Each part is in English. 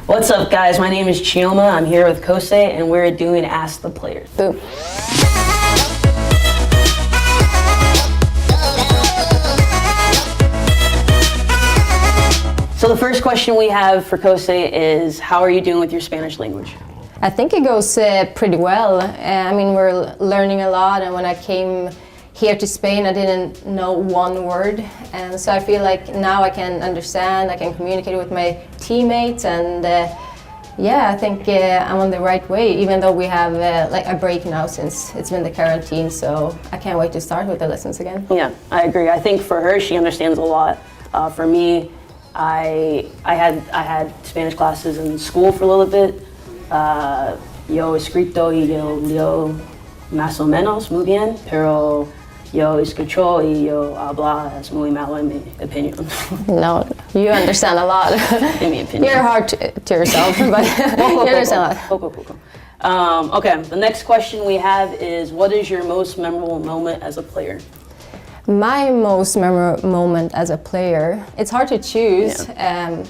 What's up, guys? My name is Chioma. I'm here with Kosei, and we're doing Ask the Players. Boom. So the first question we have for Kosei is, how are you doing with your Spanish language? I think it goes pretty well. I mean, we're learning a lot, and when I came here to Spain, I didn't know one word, and so I feel like now I can understand, I can communicate with my teammates, and yeah, I think I'm on the right way, even though we have like a break now since it's been the quarantine, so I can't wait to start with the lessons again. Yeah, I agree. I think for her, she understands a lot. For me, I had Spanish classes in school for a little bit. Yo escrito y yo leo más o menos muy bien, pero yo escucho y yo habla es muy malo en mi opinion. No, you understand a lot. In my opinion. You're hard to yourself, but you understand a lot. Okay, the next question we have is, what is your most memorable moment as a player? My most memorable moment as a player, it's hard to choose. Yeah.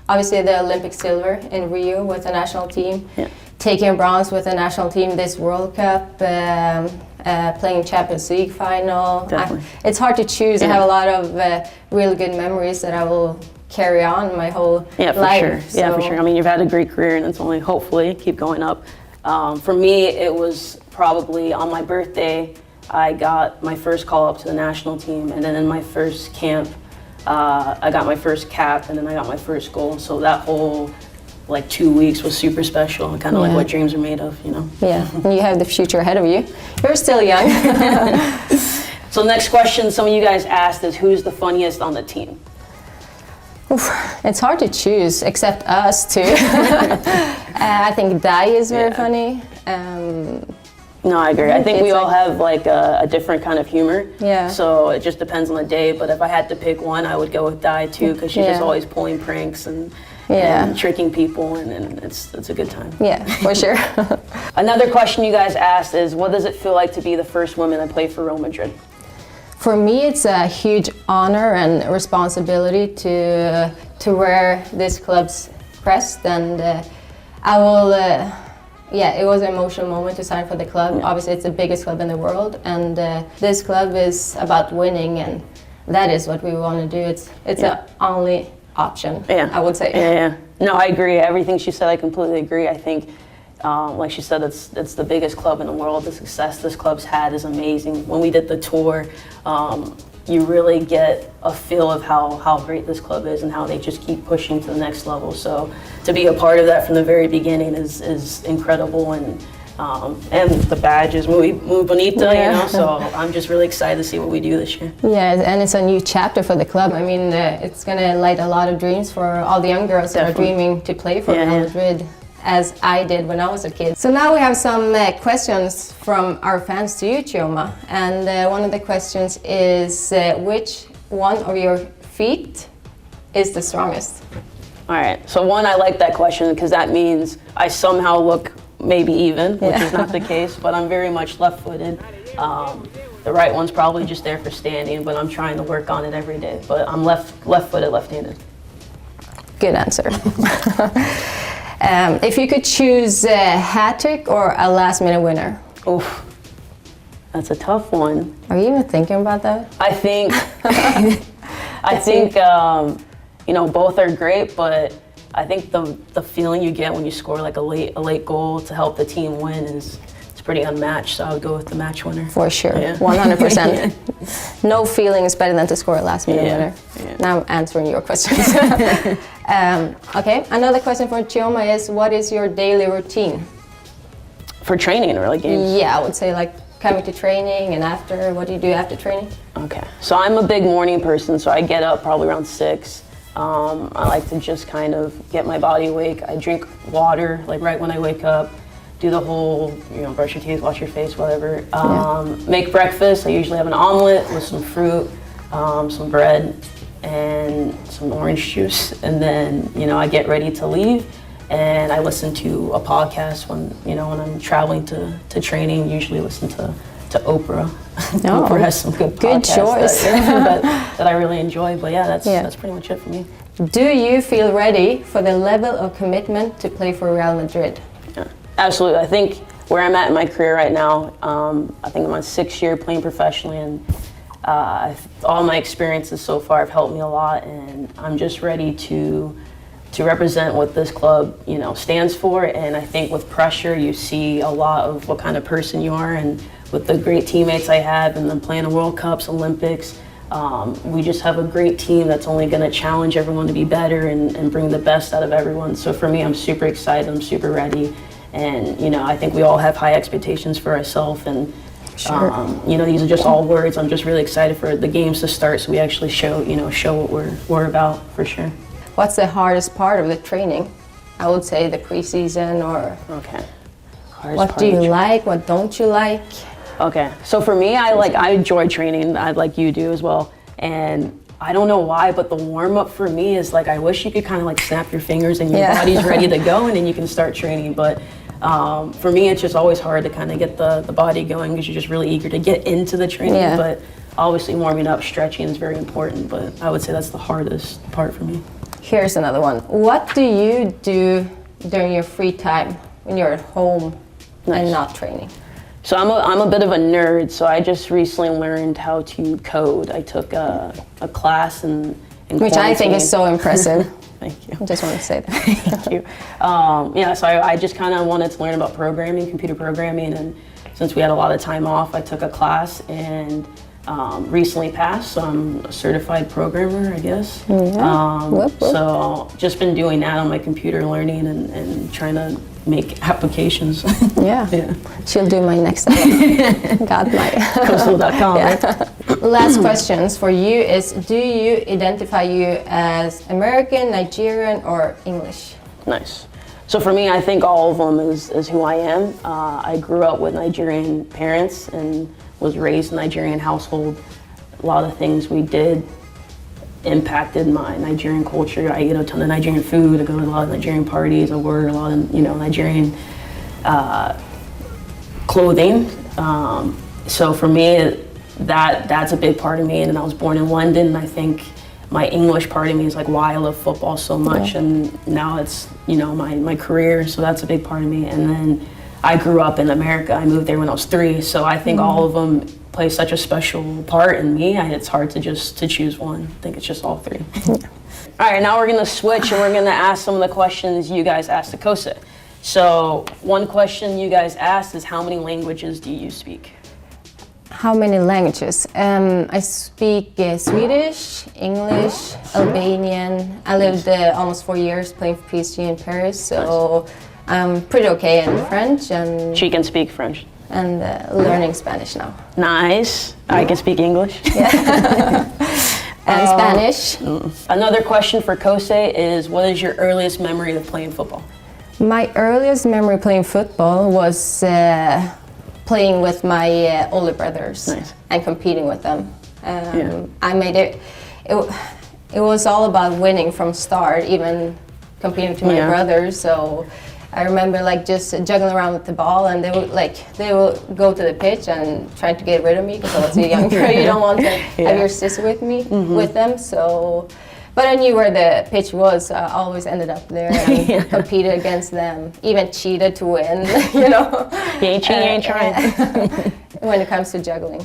Obviously the Olympic silver in Rio with the national team, yeah. Taking bronze with the national team this World Cup, playing Champions League final. It's hard to choose. Yeah. I have a lot of really good memories that I will carry on my whole life. Sure. So. Yeah, for sure. I mean, you've had a great career, and it's only hopefully keep going up. For me, it was probably on my birthday. I got my first call up to the national team, and then in my first camp, I got my first cap, and then I got my first goal. So that whole 2 weeks was super special, and kind of like what dreams are made of, you know? Yeah, and you have the future ahead of you. You're still young. So next question some of you guys asked is, who's the funniest on the team? Oof, it's hard to choose, except us too. I think Dai is very funny. No, I agree. I think we all have a different kind of humor. Yeah. So it just depends on the day. But if I had to pick one, I would go with Dai too, because she's just always pulling pranks and tricking people, and it's a good time. Yeah, for sure. Another question you guys asked is, what does it feel like to be the first woman to play for Real Madrid? For me, it's a huge honor and responsibility to wear this club's crest, and I will. Yeah, it was an emotional moment to sign for the club. Yeah. Obviously, it's the biggest club in the world, and this club is about winning, and that is what we want to do. It's the only option, I would say. Yeah. No, I agree. Everything she said, I completely agree. I think, like she said, it's the biggest club in the world. The success this club's had is amazing. When we did the tour, you really get a feel of how great this club is and how they just keep pushing to the next level. So to be a part of that from the very beginning is incredible, and the badge is muy bonito, you know, so I'm just really excited to see what we do this year. Yeah, and it's a new chapter for the club. I mean, it's going to light a lot of dreams for all the young girls that are dreaming to play for Real Madrid, as I did when I was a kid. So now we have some questions from our fans to you, Chioma. And one of the questions is, which one of your feet is the strongest? All right, so one, I like that question because that means I somehow look maybe even, which is not the case, but I'm very much left-footed. The right one's probably just there for standing, but I'm trying to work on it every day. But I'm left-footed, left-handed. Good answer. If you could choose a hat trick or a last-minute winner? Oof, that's a tough one. Are you even thinking about that? I think, you know, both are great, but I think the feeling you get when you score like a late goal to help the team win is pretty unmatched. So I would go with the match winner. For sure, 100%. No feeling is better than to score a last-minute winner. Yeah. Now I'm answering your questions. Okay, another question for Chioma is, what is your daily routine? For training or like games? Yeah, I would say like coming to training and after. What do you do after training? Okay, so I'm a big morning person, so I get up probably around 6. I like to just kind of get my body awake. I drink water like right when I wake up. Do the whole, you know, brush your teeth, wash your face, whatever. Make breakfast. I usually have an omelet with some fruit, some bread, and some orange juice. And then, you know, I get ready to leave, and I listen to a podcast when I'm traveling to training. Usually listen to Oprah. Oprah has some good podcasts choice that I really enjoy. But yeah, that's pretty much it for me. Do you feel ready for the level of commitment to play for Real Madrid? Yeah, absolutely. I think where I'm at in my career right now, I think I'm on 6th year playing professionally, and all my experiences so far have helped me a lot, and I'm just ready to represent what this club, stands for. And I think with pressure, you see a lot of what kind of person you are, and with the great teammates I have, and then playing the World Cups, Olympics, we just have a great team that's only going to challenge everyone to be better and bring the best out of everyone. So for me, I'm super excited, I'm super ready, and I think we all have high expectations for ourselves, and Sure. these are just all words. I'm just really excited for the games to start, so we actually show what we're about, for sure. What's the hardest part of the training? I would say the preseason, or Okay. what do you like, what don't you like? Okay, so for me, I enjoy training, like you do as well, and I don't know why, but the warm-up for me is I wish you could kind of snap your fingers and your body's ready to go, and then you can start training. But for me, it's just always hard to kind of get the body going, because you're just really eager to get into the training. Yeah. But obviously warming up, stretching is very important, but I would say that's the hardest part for me. Here's another one. What do you do during your free time when you're at home and not training? So I'm a bit of a nerd, so I just recently learned how to code. I took a class in Which I think is so impressive. Thank you. I just want to say that. Thank you. So I just kind of wanted to learn about programming, computer programming, and since we had a lot of time off, I took a class and recently passed, so I'm a certified programmer, I guess. Yeah. Whoop, whoop. So just been doing that on my computer, learning and trying to make applications. Yeah. Yeah. She'll do my next step. Got my. Coastal.com, right? Last questions for you is, do you identify you as American, Nigerian, or English? Nice. So for me, I think all of them is who I am. I grew up with Nigerian parents and was raised in a Nigerian household. A lot of things we did impacted my Nigerian culture. I eat a ton of Nigerian food. I go to a lot of Nigerian parties. I wear a lot of Nigerian clothing. So for me, that's a big part of me. And then I was born in London, and I think my English part of me is why I love football so much. Yeah. And now it's my career, so that's a big part of me. And then I grew up in America. I moved there when I was 3, so I think all of them play such a special part in me. It's hard to choose one. I think it's just all 3. All right, now we're gonna switch, and we're gonna ask some of the questions you guys asked to Kose. So one question you guys asked is, how many languages do you speak? How many languages? I speak Swedish, English, Albanian. I lived almost 4 years playing for PSG in Paris, so I'm pretty okay in French, and She can speak French. Learning Spanish now. Nice. I can speak English. And Spanish. Another question for Kose is, what is your earliest memory of playing football? My earliest memory playing football was playing with my older brothers. Nice. And competing with them. I made it was all about winning from start, even competing to my brothers. So I remember just juggling around with the ball, and they would go to the pitch and try to get rid of me because I was a young girl. You don't want to have your sister with them. So, but I knew where the pitch was. So I always ended up there and competed against them. Even cheated to win. You ain't cheating, you ain't trying. When it comes to juggling.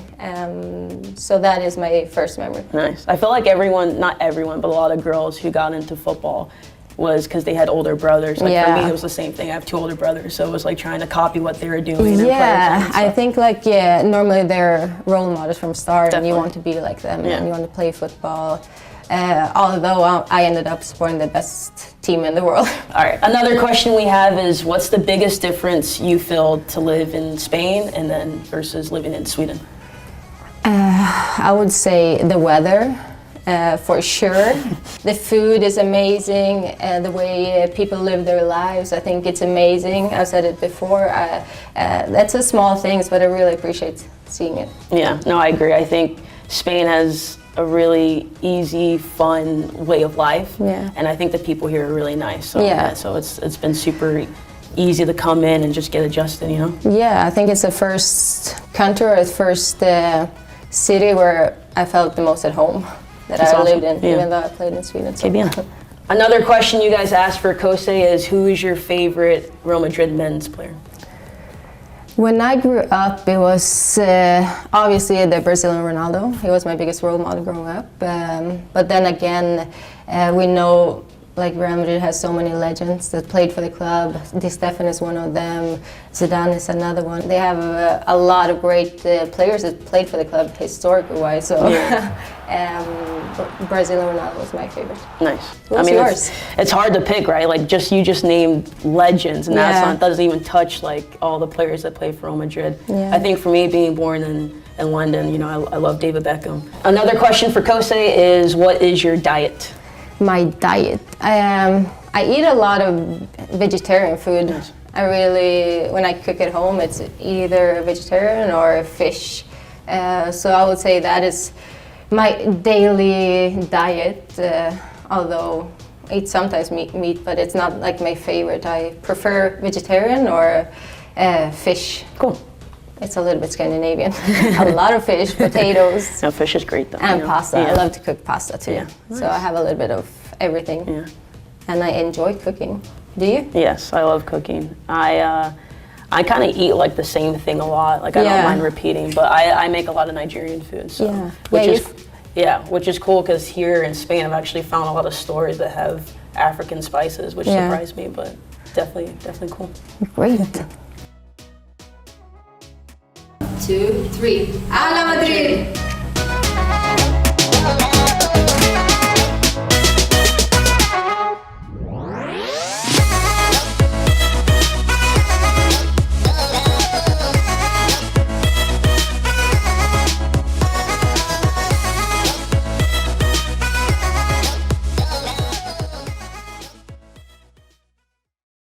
So that is my first memory. Nice. I feel like not everyone, but a lot of girls who got into football was because they had older brothers. For me, it was the same thing. I have 2 older brothers, so it was trying to copy what they were doing. Yeah, I think normally they're role models from start. Definitely. And you want to be like them, and you want to play football. Although I ended up supporting the best team in the world. All right, another question we have is, what's the biggest difference you feel to live in Spain and then versus living in Sweden? I would say the weather. For sure. The food is amazing, the way people live their lives, I think it's amazing. I've said it before, that's a small things, but I really appreciate seeing it. Yeah, no, I agree. I think Spain has a really easy, fun way of life, and I think the people here are really nice. So, so it's been super easy to come in and just get adjusted, Yeah, I think it's the first country or the first city where I felt the most at home. That I lived in, even though I played in Sweden. So. Another question you guys asked for Kosei is, who is your favorite Real Madrid men's player? When I grew up, it was obviously the Brazilian Ronaldo. He was my biggest role model growing up. But then again, we know like Real Madrid has so many legends that played for the club. Di Stefano is one of them. Zidane is another one. They have a lot of great players that played for the club historically wise. So Brazilian Ronaldo was my favorite. Nice. What's yours? It's hard to pick, right? Like you just named legends, and doesn't even touch like all the players that play for Real Madrid. Yeah. I think for me, being born in London, you know, I love David Beckham. Another question for Kosei is, what is your diet? My diet. I eat a lot of vegetarian food. Nice. I really, when I cook at home, it's either vegetarian or fish. So I would say that is my daily diet, although I eat sometimes meat, but it's not like my favorite. I prefer vegetarian or fish. Cool. It's a little bit Scandinavian. A lot of fish, potatoes. No, fish is great though. And pasta. Yeah. I love to cook pasta too. Yeah. Nice. So I have a little bit of everything. Yeah. And I enjoy cooking. Do you? Yes, I love cooking. I kind of eat like the same thing a lot. Like I don't mind repeating, but I make a lot of Nigerian food. So, which is cool because here in Spain I've actually found a lot of stores that have African spices, which surprised me, but definitely cool. Great. 2, 3. ¡A la Madrid!